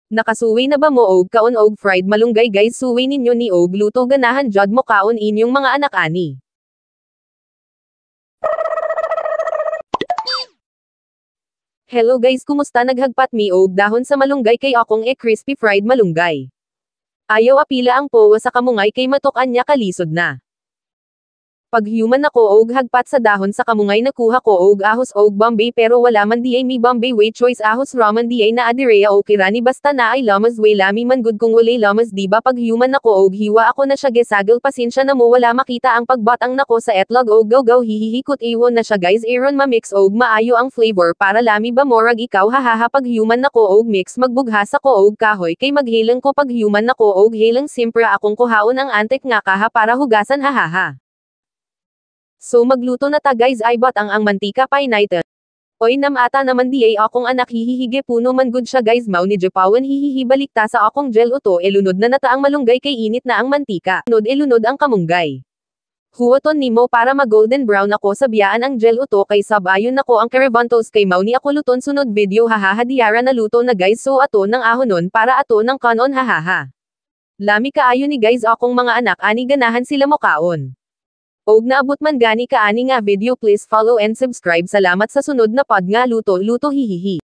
Nakasuwi na ba mo og kaon og fried malunggay guys suwi ninyo ni og luto ganahan jud mo kaon inyong mga anak ani. Hello guys kumusta naghagpat mi og dahon sa malunggay kay akong crispy fried malunggay. Ayaw apila ang powa sa kamungay kay matukan niya kalisod na. Paghuman ako og hagpat sa dahon sa kamungay nakuha ko og ahos og Bombay pero wala man diay mi Bombay way choice ahos raman diay na adireya o kirani basta na ay lamas way lami man good kung wala lamas diba paghuman ako og hiwa ako na siya gesagel pasensya na mo wala makita ang pagbatang nako sa etlog og gaw hihihikot iwon na siya guys iron ma-mix og maayo ang flavor para lami ba morag ikaw hahaha paghuman nako og mix magbughas ako og kahoy kay maghilang ko paghuman nako og hilang simpra akong kuhaon ang antik nga kaha para hugasan hahaha. So magluto na ta guys ay batang ang mantika painaitan. Oy namata naman diay akong anak hihihige puno man good siya guys mau ni Japawan hihihibalik ta sa akong gel uto elunod na nata ang malunggay kay init na ang mantika. Elunod ang kamunggay. Huwaton nimo para mag-golden brown ako sa biyaan ang gel uto kay sabayon nako ang karavantos kay mau ni ako luton sunod video hahaha diyara na luto na guys so ato ng ahonon para ato ng kanon hahaha. Lami kaayo ni guys akong mga anak ani ganahan sila mo kaon. Og naabot man gani ka ani nga video please follow and subscribe salamat sa sunod na pod nga luto hihihi.